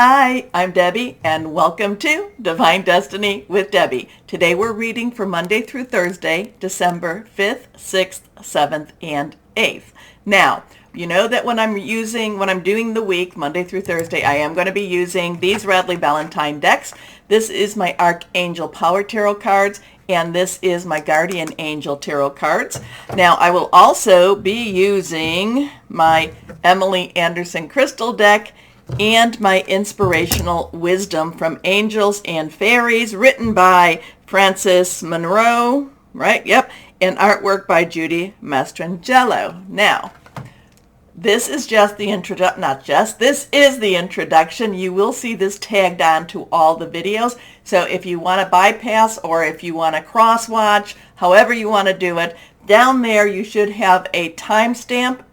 Hi, I'm Debbie, and welcome to Divine Destiny with Debbie. Today we're reading for Monday through Thursday, December 5th, 6th, 7th, and 8th. Now, you know that when I'm doing the week, Monday through Thursday, I am going to be using these Radley Valentine decks. This is my Archangel Power Tarot cards, and this is my Guardian Angel Tarot cards. Now, I will also be using my Emily Anderson Crystal deck and my Inspirational Wisdom from Angels and Fairies, written by Frances Monroe, right? Yep. And artwork by Judy Mastrangelo. Now, this is just the this is the introduction. You will see this tagged on to all the videos. So if you want to bypass or if you want to cross-watch, however you want to do it, down there you should have a timestamp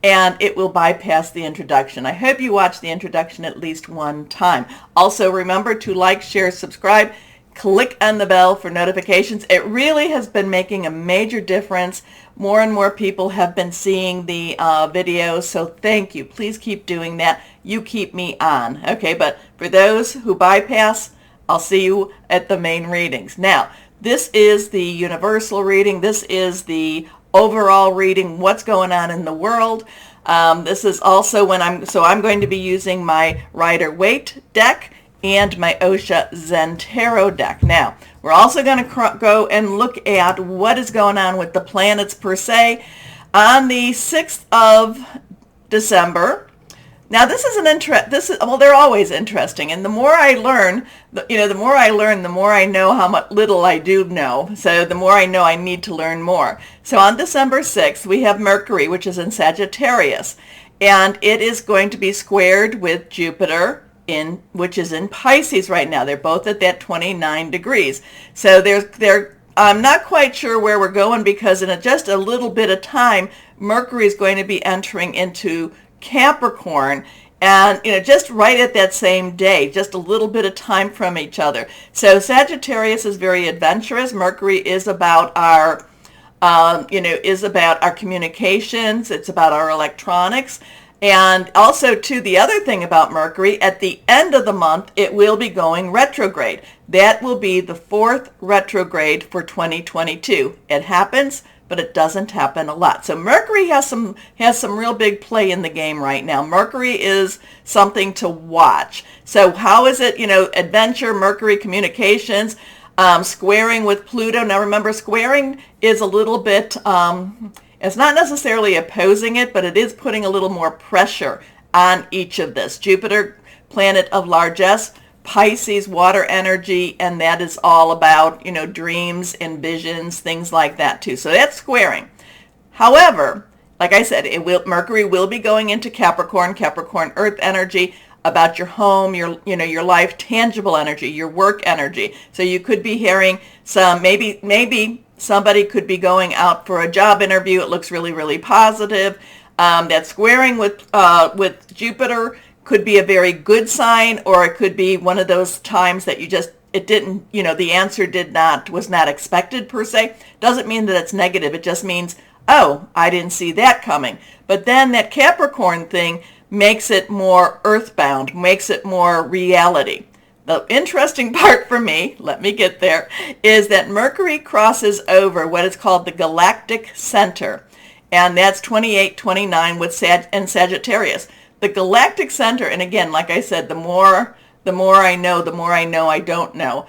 and it will bypass the introduction. I hope you watch the introduction at least one time. Also, remember to like, share, subscribe, click on the bell for notifications. It really has been making a major difference. More and more people have been seeing the videos, so thank you. Please keep doing that. You keep me on. Okay, but for those who bypass, I'll see you at the main readings. Now, this is the universal reading. This is the overall reading, what's going on in the world. This is also I'm going to be using my Rider-Waite deck and my Osha Zen Tarot deck. Now, we're also going to go and look at what is going on with the planets per se on the 6th of December. Now, they're always interesting, and the more I learn, the more I know how much little I do know. So the more I know, I need to learn more. So on December 6th, we have Mercury, which is in Sagittarius, and it is going to be squared with Jupiter, which is in Pisces right now. They're both at that 29 degrees. So I'm not quite sure where we're going, because in just a little bit of time, Mercury is going to be entering into Capricorn, and just right at that same day, just a little bit of time from each other. So Sagittarius is very adventurous. Mercury is about our communications. It's about our electronics. And also, too, the other thing about Mercury, at the end of the month, it will be going retrograde. That will be the 4th retrograde for 2022. It happens, but it doesn't happen a lot. So Mercury has some real big play in the game right now. Mercury is something to watch. So how is it, adventure, Mercury, communications, squaring with Pluto. Now remember, squaring is a little bit, it's not necessarily opposing it, but it is putting a little more pressure on each of this. Jupiter, planet of largesse, Pisces, water energy, and that is all about, dreams and visions, things like that too. So that's squaring. However, like I said, Mercury will be going into Capricorn, earth energy, about your home, your life, tangible energy, your work energy. So you could be hearing maybe somebody could be going out for a job interview. It looks really, really positive. That squaring with Jupiter could be a very good sign, or it could be one of those times that the answer was not expected per se. Doesn't mean that it's negative. It just means, oh, I didn't see that coming. But then that Capricorn thing makes it more earthbound, makes it more reality. The interesting part for me, let me get there, is that Mercury crosses over what is called the galactic center, and that's 28-29 with Sagittarius. The galactic center, and again, like I said, the more I know, I don't know.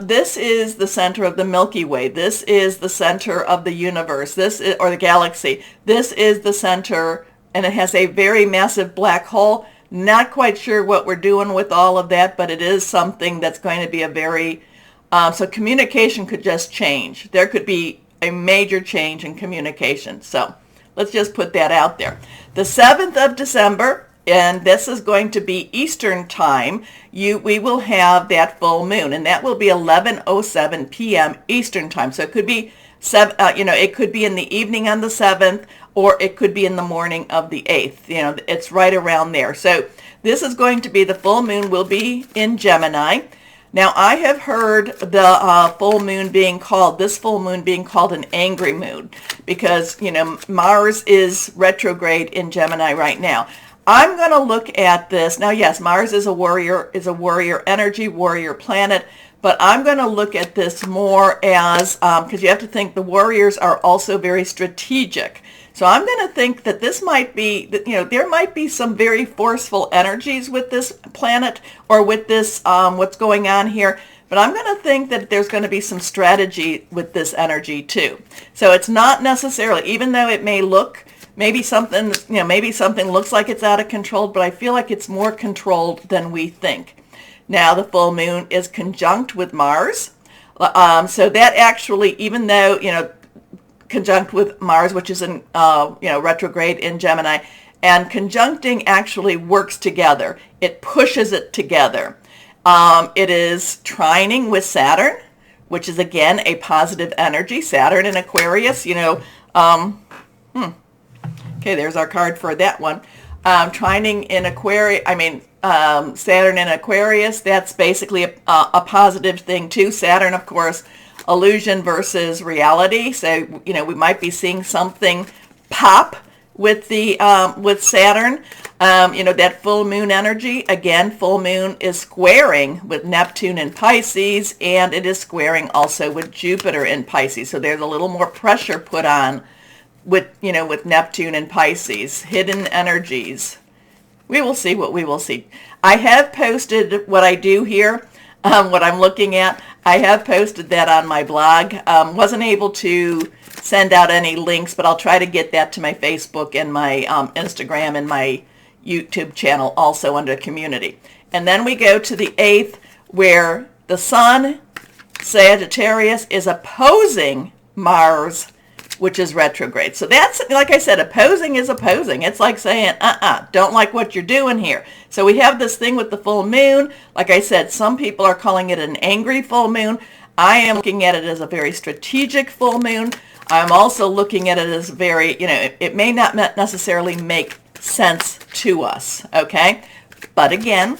This is the center of the Milky Way. This is the center of the universe. Or the galaxy. This is the center, and it has a very massive black hole. Not quite sure what we're doing with all of that, but it is something that's going to be a very, so communication could just change. There could be a major change in communication. So let's just put that out there. The 7th of December, and this is going to be Eastern time, we will have that full moon, and that will be 11:07 p.m. Eastern time. So it could be it could be in the evening on the 7th, or it could be in the morning of the 8th. It's right around there. So this is going to be, the full moon will be in Gemini. Now, I have heard the full moon being called an angry moon, because, Mars is retrograde in Gemini right now. I'm going to look at this. Now, yes, Mars is a warrior energy, warrior planet, but I'm going to look at this more as, because you have to think the warriors are also very strategic. So I'm going to think that this might be, there might be some very forceful energies with this planet or with this, what's going on here. But I'm going to think that there's going to be some strategy with this energy too. So it's not necessarily, even though it may look, maybe something looks like it's out of control, but I feel like it's more controlled than we think. Now the full moon is conjunct with Mars. So that actually, even though, conjunct with Mars, which is in, retrograde in Gemini, and conjuncting actually works together. It pushes it together. It is trining with Saturn, which is again a positive energy. Saturn in Aquarius, okay, there's our card for that one. Trining in Aquarius, Saturn in Aquarius, that's basically a positive thing too. Saturn, of course, illusion versus reality. So, we might be seeing something pop with the with Saturn. That full moon energy, again, full moon is squaring with Neptune in Pisces, and it is squaring also with Jupiter in Pisces. So there's a little more pressure put on with Neptune and Pisces, hidden energies. We will see what we will see. I have posted what I do here, what I'm looking at. I have posted that on my blog. Wasn't able to send out any links, but I'll try to get that to my Facebook and my Instagram and my YouTube channel also under community. And then we go to the 8th, where the Sun, Sagittarius, is opposing Mars, which is retrograde. So that's, like I said, opposing is opposing. It's like saying, don't like what you're doing here. So we have this thing with the full moon. Like I said, some people are calling it an angry full moon. I am looking at it as a very strategic full moon. I'm also looking at it as very, it may not necessarily make sense to us, okay? But again,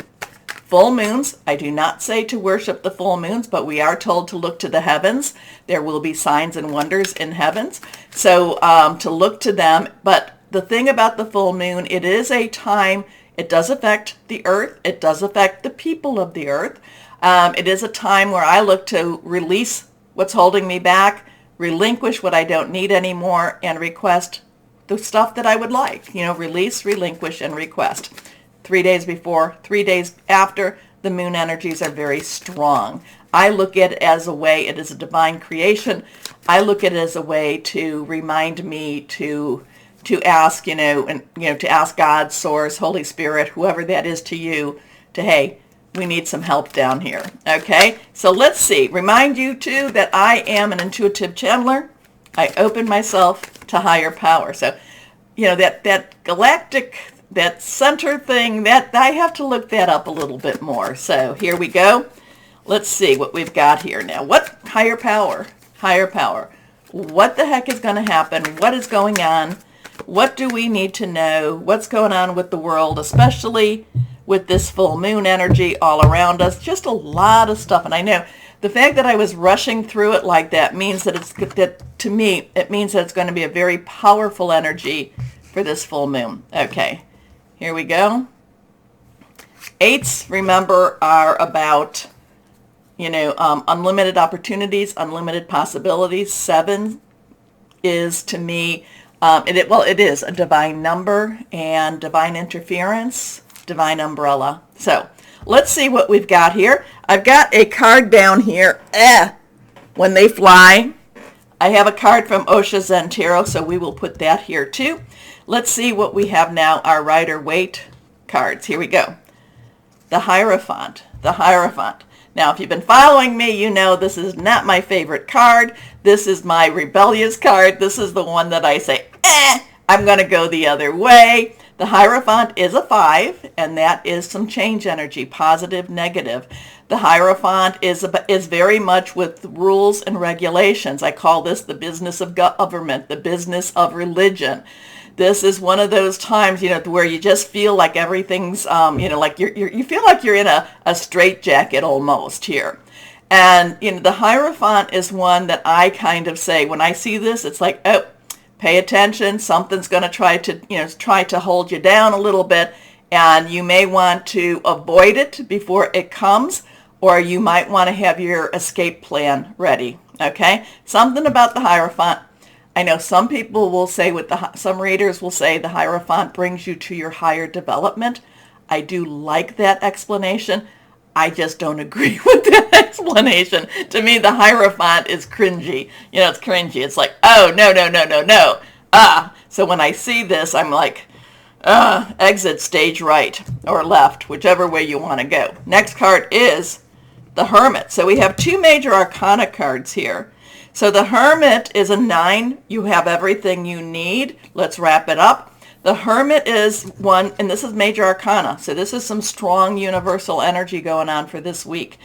full moons, I do not say to worship the full moons, but we are told to look to the heavens. There will be signs and wonders in heavens. So to look to them. But the thing about the full moon, it is a time, it does affect the earth. It does affect the people of the earth. It is a time where I look to release what's holding me back, relinquish what I don't need anymore, and request the stuff that I would like. Release, relinquish, and request. 3 days before, 3 days after, the moon energies are very strong. I look at it as a way, it is a divine creation. I look at it as a way to remind me to ask, to ask God, Source, Holy Spirit, whoever that is to you, hey, we need some help down here. Okay, so let's see. Remind you too that I am an intuitive channeler. I open myself to higher power. So, that galactic, that center thing, that I have to look that up a little bit more. So here we go. Let's see what we've got here now. What higher power? Higher power. What the heck is going to happen? What is going on? What do we need to know? What's going on with the world, especially with this full moon energy all around us? Just a lot of stuff. And I know the fact that I was rushing through it like that means that to me, it means that it's going to be a very powerful energy for this full moon. Okay, here we go. 8s, remember, are about, unlimited opportunities, unlimited possibilities. 7 is, to me, it is a divine number and divine interference, divine umbrella. So let's see what we've got here. I've got a card down here. When they fly. I have a card from Osha Zen Tarot, so we will put that here too. Let's see what we have now, our Rider-Waite cards. Here we go. The Hierophant. The Hierophant. Now, if you've been following me, you know this is not my favorite card. This is my rebellious card. This is the one that I say, I'm going to go the other way. The Hierophant is a 5, and that is some change energy, positive, negative. The Hierophant is very much with rules and regulations. I call this the business of government, the business of religion. This is one of those times, where you just feel like everything's, like you feel like you're in a straitjacket almost here. And, the Hierophant is one that I kind of say, when I see this, it's like, pay attention. Something's going to try to hold you down a little bit, and you may want to avoid it before it comes, or you might want to have your escape plan ready. Okay? Something about the Hierophant. I know some people will say some readers will say the Hierophant brings you to your higher development. I do like that explanation. I just don't agree with that explanation. To me, the Hierophant is cringy. It's cringy. It's like, oh, no, no, no, no, no. So when I see this, I'm like, exit stage right or left, whichever way you want to go. Next card is the Hermit. So we have two major arcana cards here. So the Hermit is a 9. You have everything you need. Let's wrap it up. The Hermit is one, and this is major arcana. So this is some strong universal energy going on for this week.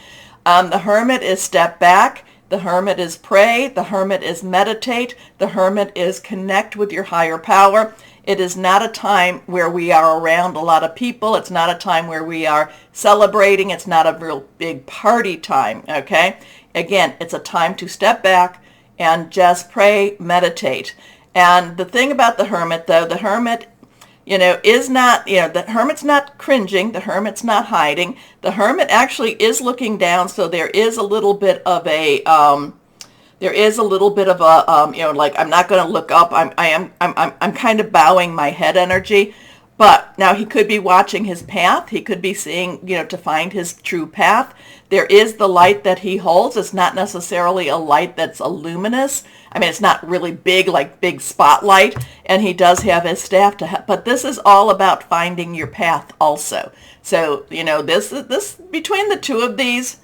The Hermit is step back. The Hermit is pray. The Hermit is meditate. The Hermit is connect with your higher power. It is not a time where we are around a lot of people. It's not a time where we are celebrating. It's not a real big party time, okay? Again, it's a time to step back and just pray, meditate. And the thing about the Hermit, though, the Hermit, is not, the Hermit's not cringing. The Hermit's not hiding. The Hermit actually is looking down, so there is a little bit of a, like, I'm not going to look up. I'm kind of bowing my head energy. But now he could be watching his path. He could be seeing, to find his true path. There is the light that he holds. It's not necessarily a light that's luminous. I mean, it's not really big, like big spotlight. And he does have his staff to help. But this is all about finding your path also. So, this between the two of these,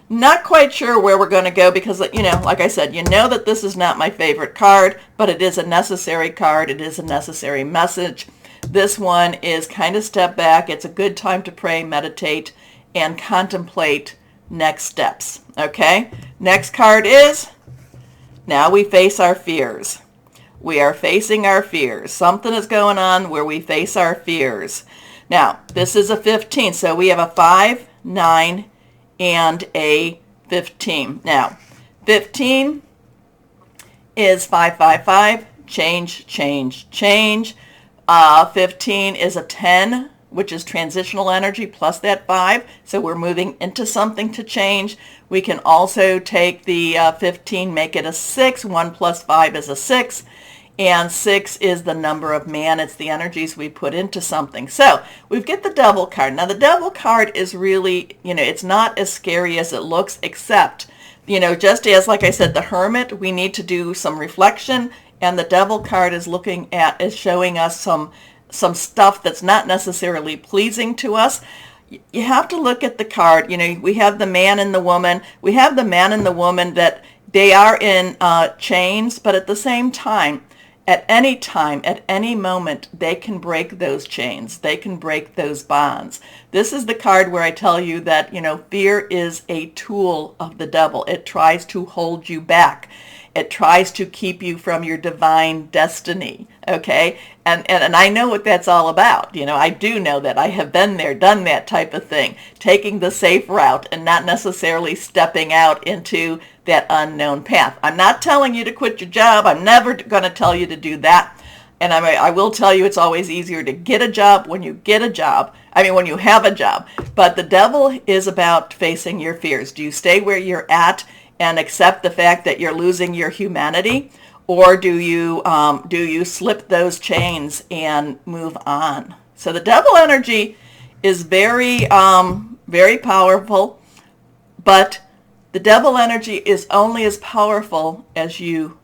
not quite sure where we're going to go because, like I said, that this is not my favorite card, but it is a necessary card. It is a necessary message. This one is kind of step back. It's a good time to pray, meditate, and contemplate next steps. Okay? Next card is, now we face our fears. We are facing our fears. Something is going on where we face our fears. Now, this is a 15. So we have a 5, 9, and a 15. Now, 15 is 555. Change, change, change. 15 is a 10, which is transitional energy plus that 5. So we're moving into something to change. We can also take the 15, make it a 6. 1 plus 5 is a 6. And 6 is the number of man. It's the energies we put into something. So we get the Devil card. Now the Devil card is really, it's not as scary as it looks, except, just as, like I said, the Hermit, we need to do some reflection. And the Devil card is showing us some stuff that's not necessarily pleasing to us. You have to look at the card. We have the man and the woman. We have the man and the woman that they are in chains, but at the same time, at any moment, they can break those chains. They can break those bonds. This is the card where I tell you that, fear is a tool of the devil. It tries to hold you back. It tries to keep you from your divine destiny, okay? And I know what that's all about. I do know that. I have been there, done that type of thing, taking the safe route and not necessarily stepping out into that unknown path. I'm not telling you to quit your job. I'm never going to tell you to do that. And I will tell you it's always easier to get a job when you get a job. When you have a job. But the devil is about facing your fears. Do you stay where you're at and accept the fact that you're losing your humanity, or do you slip those chains and move on? So the devil energy is very very powerful, but the devil energy is only as powerful as you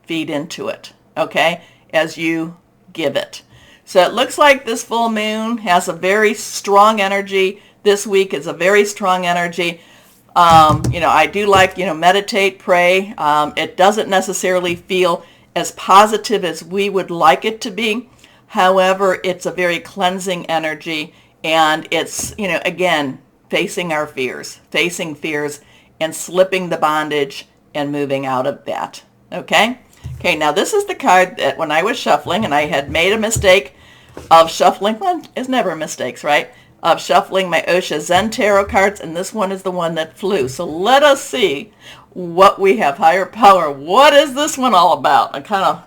feed into it, okay? As you give it. So it looks like this full moon has a very strong energy. This week is a very strong energy. I do like, meditate, pray. It doesn't necessarily feel as positive as we would like it to be. However, it's a very cleansing energy, and it's, again, facing our fears, and slipping the bondage and moving out of that. Okay? Okay, now this is the card that when I was shuffling, and I had made a mistake of shuffling, well, it's never mistakes, right? Of shuffling my Osha Zen Tarot cards, and this one is the one that flew. So let us see what we have. Higher power. What is this one all about? I kind of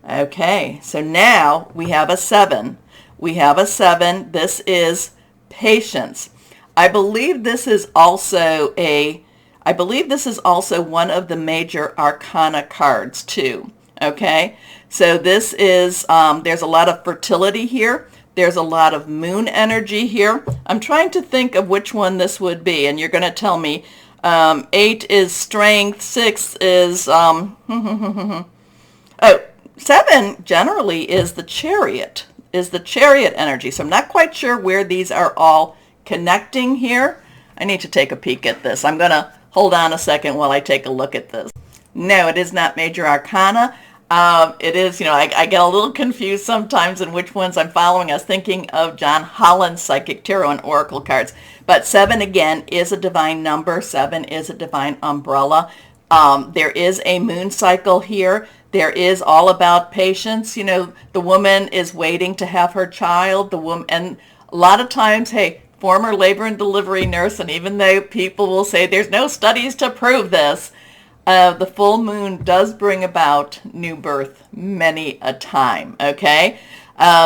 Okay, so now we have a 7. We have a 7. This is patience. I believe this is also one of the major arcana cards too. Okay, so this is, there's a lot of fertility here. There's a lot of moon energy here. I'm trying to think of which one this would be, and you're going to tell me. 8 is strength, 6 is, oh, 7 generally is the chariot energy. So I'm not quite sure where these are all connecting here. I need to take a peek at this. I'm going to hold on a second while I take a look at this. No, it is not major arcana. It is, I get a little confused sometimes in which ones I'm following. I was thinking of John Holland's Psychic Tarot and Oracle cards. But 7, again, is a divine number. 7 is a divine umbrella. There is a moon cycle here. There is all about patience. The woman is waiting to have her child. The woman, and a lot of times, hey, former labor and delivery nurse, and even though people will say there's no studies to prove this, the full moon does bring about new birth many a time, okay?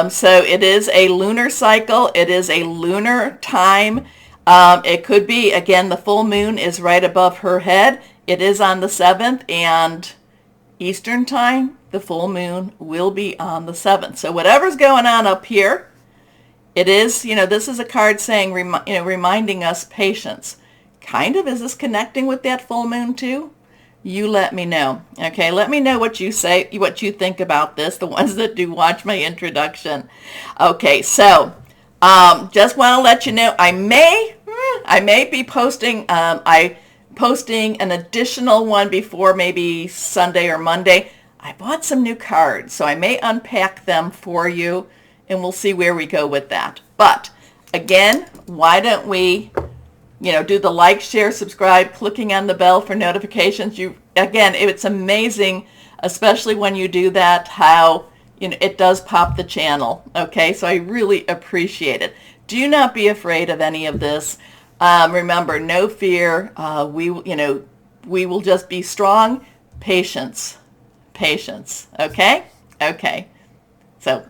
So it is a lunar cycle. It is a lunar time. It could be, again, the full moon is right above her head. It is on the 7th, and Eastern time, the full moon will be on the 7th. So whatever's going on up here, it is, this is a card saying, reminding us patience. Kind of, is this connecting with that full moon too? You let me know. Okay, let me know what you say, what you think about this, the ones that do watch my introduction. Okay, so just want to let you know, I may be posting, posting an additional one before maybe Sunday or Monday. I bought some new cards, so I may unpack them for you, and we'll see where we go with that. But again, why don't we do the like, share, subscribe, clicking on the bell for notifications. Again, it's amazing, especially when you do that, how it does pop the channel. Okay, so I really appreciate it. Do not be afraid of any of this. Remember, no fear. We will just be strong. Patience. Okay. So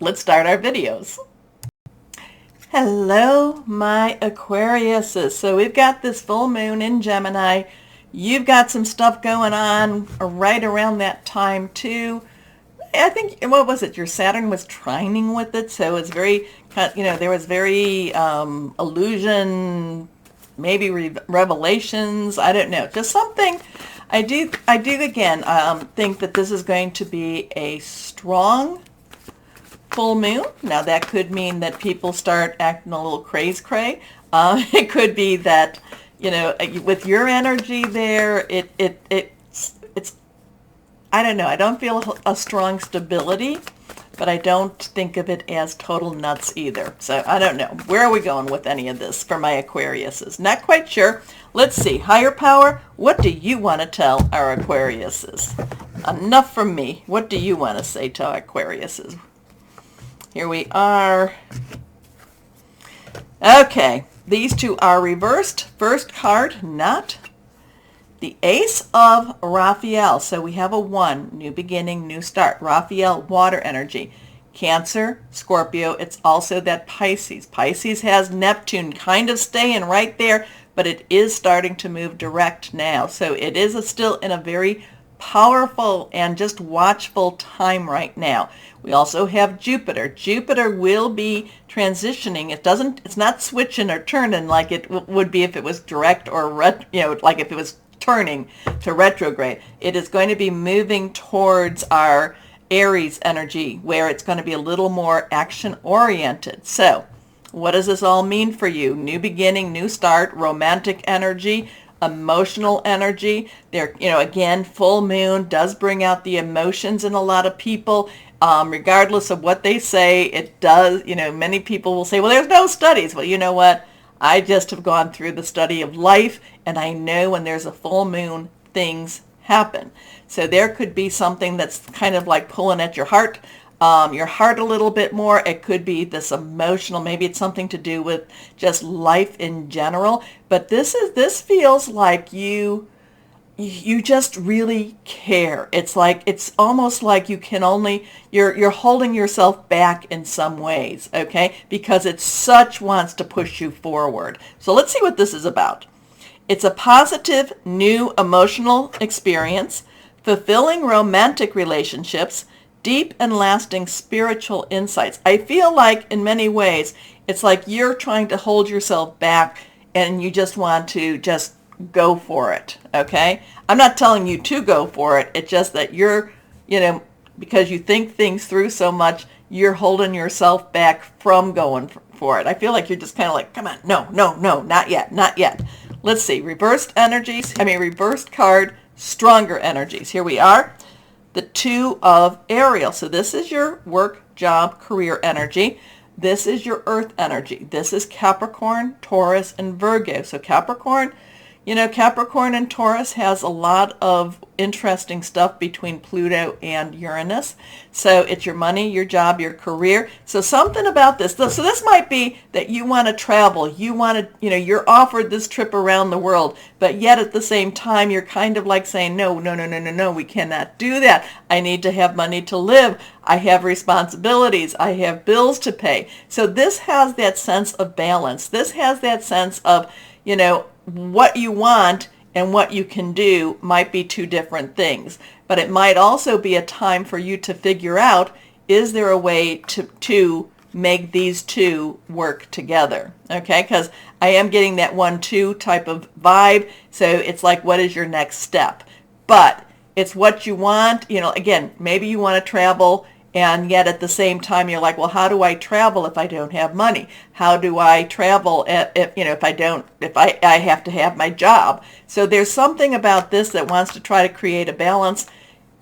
let's start our videos. Hello, my Aquariuses. So we've got this full moon in Gemini. You've got some stuff going on right around that time too. I think, what was it? Your Saturn was trining with it, so it's very, there was very illusion, maybe revelations. I don't know, just something. I do again think that this is going to be a strong full moon. Now that could mean that people start acting a little cray. It could be that, with your energy there, it's I don't know. I don't feel a strong stability, but I don't think of it as total nuts either. So I don't know. Where are we going with any of this for my Aquariuses? Not quite sure. Let's see. Higher power, what do you want to tell our Aquariuses? Enough from me. What do you want to say to our Aquariuses? Here we are. Okay, these two are reversed. First card, not the Ace of Raphael. So we have a 1, new beginning, new start. Raphael, water energy. Cancer, Scorpio, it's also that Pisces. Pisces has Neptune kind of staying right there, but it is starting to move direct now. So it is still in a very powerful and just watchful time right now. We also have Jupiter. Jupiter will be transitioning. It's not switching or turning like it would be if it was direct or like if it was turning to retrograde. It is going to be moving towards our Aries energy, where it's going to be a little more action oriented. So what does this all mean for you? New beginning, new start, romantic energy, emotional energy. There, again, full moon does bring out the emotions in a lot of people. Regardless of what they say, it does, many people will say, well, there's no studies. Well, you know what? I just have gone through the study of life, and I know when there's a full moon, things happen. So there could be something that's kind of like pulling at your heart a little bit more. It could be this emotional, maybe it's something to do with just life in general. But this feels like you you just really care. It's almost like you can only, you're holding yourself back in some ways, okay? Because it such wants to push you forward. So let's see what this is about. It's a positive, new emotional experience, fulfilling romantic relationships, deep and lasting spiritual insights. I feel like in many ways, it's like you're trying to hold yourself back and you just want to just go for it, okay? I'm not telling you to go for it. It's just that you're, because you think things through so much, you're holding yourself back from going for it. I feel like you're just kind of like, come on, no, no, no, not yet, not yet. Let's see, reversed card, stronger energies. Here we are, the Two of Ariel. So this is your work, job, career energy. This is your earth energy. This is Capricorn, Taurus, and Virgo. So Capricorn and Taurus has a lot of interesting stuff between Pluto and Uranus. So it's your money, your job, your career. So something about this. So this might be that you want to travel. You want to, you're offered this trip around the world, but yet at the same time, you're kind of like saying, no, no, no, no, no, no, we cannot do that. I need to have money to live. I have responsibilities. I have bills to pay. So this has that sense of balance. This has that sense of, what you want and what you can do might be two different things. But it might also be a time for you to figure out, is there a way to make these two work together? Okay, because I am getting that 1-2 type of vibe. So it's like, what is your next step? But it's what you want. Again, maybe you want to travel, and yet at the same time, you're like, well, how do I travel if I don't have money? How do I travel if I have to have my job? So there's something about this that wants to try to create a balance,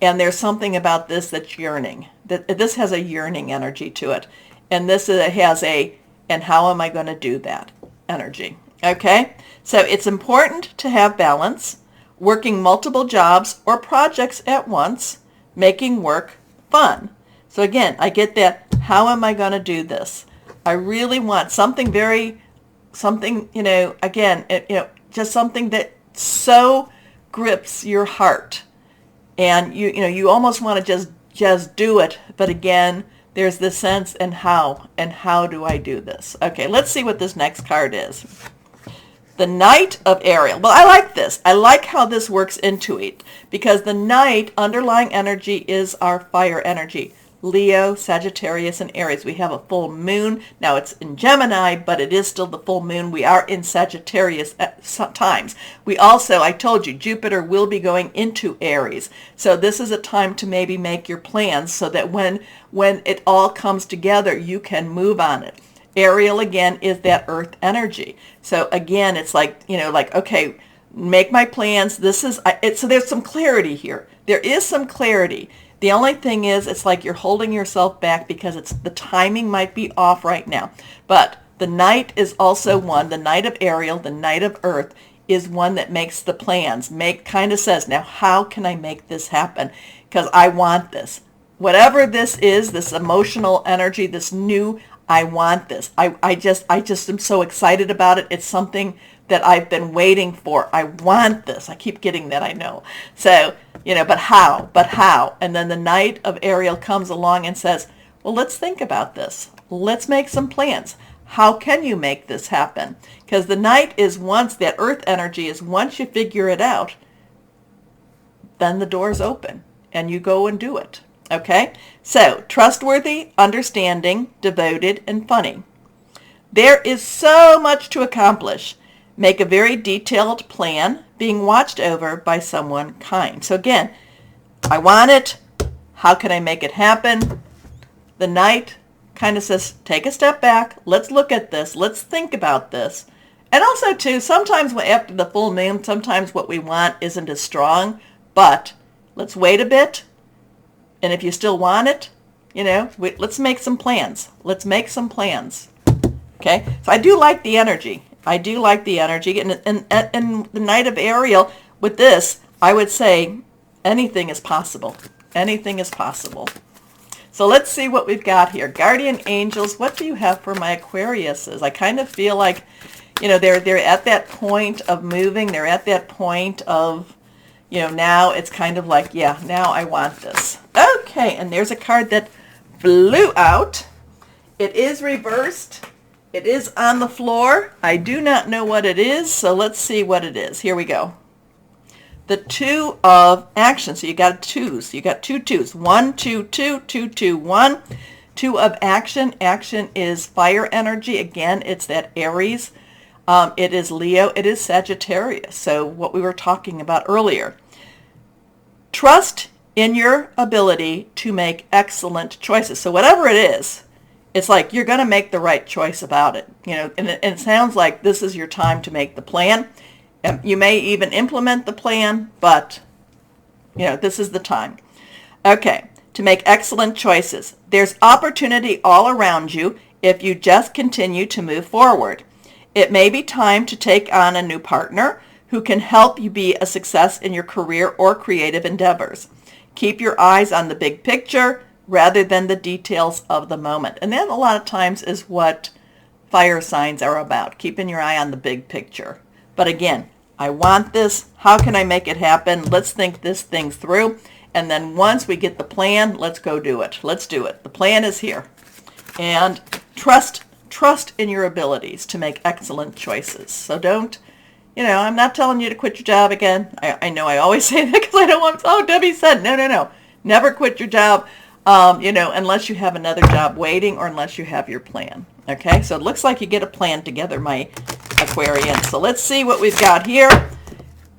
and there's something about this that's yearning. This has a yearning energy to it. And this has and how am I going to do that energy? Okay? So it's important to have balance, working multiple jobs or projects at once, making work fun. So again, I get that, how am I going to do this? I really want something just something that so grips your heart. And you almost want to just do it. But again, there's this sense, and how do I do this? Okay, let's see what this next card is. The Knight of Ariel. Well, I like this. I like how this works into it, because the Knight underlying energy is our fire energy. Leo, Sagittarius, and Aries. We have a full moon. Now it's in Gemini, but it is still the full moon. We are in Sagittarius at times. We also, I told you, Jupiter will be going into Aries. So this is a time to maybe make your plans so that when it all comes together, you can move on it. Ariel, again, is that earth energy. So again, it's like, okay, make my plans. So there's some clarity here. There is some clarity. The only thing is, it's like you're holding yourself back because the timing might be off right now. But the Knight is also one, the Knight of Ariel, the Knight of Earth, is one that makes the plans, kind of says, now how can I make this happen? Because I want this. Whatever this is, this emotional energy, this new, I want this. I just am so excited about it. It's something that I've been waiting for. I want this. I keep getting that, I know. So, but how? And then the Knight of Ariel comes along and says, well, let's think about this. Let's make some plans. How can you make this happen? Because the Knight is that earth energy is once you figure it out, then the door's open and you go and do it. Okay? So, trustworthy, understanding, devoted, and funny. There is so much to accomplish. Make a very detailed plan, being watched over by someone kind. So again, I want it. How can I make it happen? The Knight kind of says, take a step back. Let's look at this. Let's think about this. And also, too, sometimes after the full moon, sometimes what we want isn't as strong. But let's wait a bit. And if you still want it, let's make some plans. Let's make some plans. Okay? So I do like the energy. And the Knight of Ariel, with this, I would say anything is possible. Anything is possible. So let's see what we've got here. Guardian angels, what do you have for my Aquariuses? I kind of feel like, they're at that point of moving. They're at that point of, now it's kind of like, yeah, now I want this. Okay, and there's a card that flew out. It is reversed. It is on the floor. I do not know what it is, so let's see what it is. Here we go. The Two of Action. So you got twos. You got two twos. 1, 2, 2, 2, 2, 1. Two of Action. Action is fire energy. Again, it's that Aries. It is Leo. It is Sagittarius. So what we were talking about earlier. Trust in your ability to make excellent choices. So whatever it is, it's like you're going to make the right choice about it. And it sounds like this is your time to make the plan. You may even implement the plan, but this is the time. Okay, to make excellent choices. There's opportunity all around you if you just continue to move forward. It may be time to take on a new partner who can help you be a success in your career or creative endeavors. Keep your eyes on the big picture rather than the details of the moment. And that a lot of times is what fire signs are about, keeping your eye on the big picture. But again, I want this. How can I make it happen? Let's think this thing through. And then once we get the plan, let's go do it. Let's do it. The plan is here. And trust in your abilities to make excellent choices. So don't, I'm not telling you to quit your job again. I know I always say that because I don't want, Debbie said, no. Never quit your job, unless you have another job waiting or unless you have your plan. Okay, so it looks like you get a plan together, my Aquarian. So let's see what we've got here.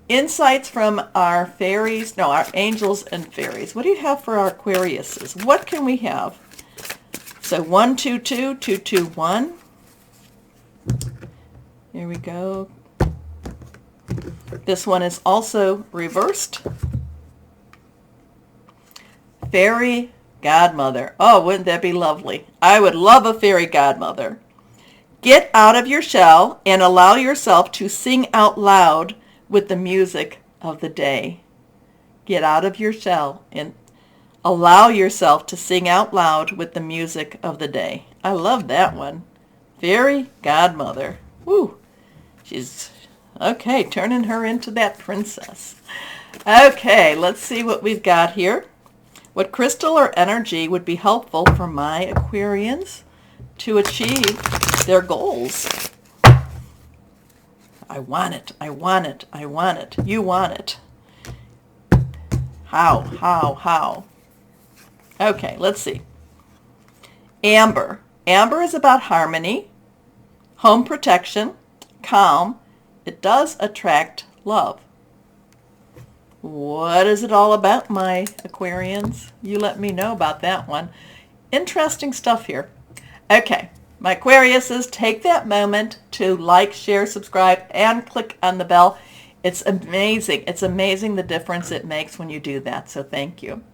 Insights from our fairies, no, our angels and fairies. What do you have for our Aquariuses? What can we have? So 1, 2, 2, 2, 2, 1. Here we go. This one is also reversed. Fairy godmother. Oh, wouldn't that be lovely? I would love a fairy godmother. Get out of your shell and allow yourself to sing out loud with the music of the day. Get out of your shell and allow yourself to sing out loud with the music of the day. I love that one. Fairy godmother. Woo. She's, okay, turning her into that princess. Okay, let's see what we've got here. What crystal or energy would be helpful for my Aquarians to achieve their goals? I want it. I want it. I want it. You want it. How? Okay, let's see. Amber. Amber is about harmony, home protection, calm. It does attract love. What is it all about, my Aquarians? You let me know about that one. Interesting stuff here. Okay, my Aquariuses, take that moment to like, share, subscribe, and click on the bell. It's amazing. It's amazing the difference it makes when you do that, so thank you.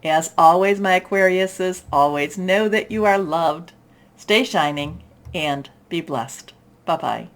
As always, my Aquariuses, always know that you are loved. Stay shining and be blessed. Bye-bye.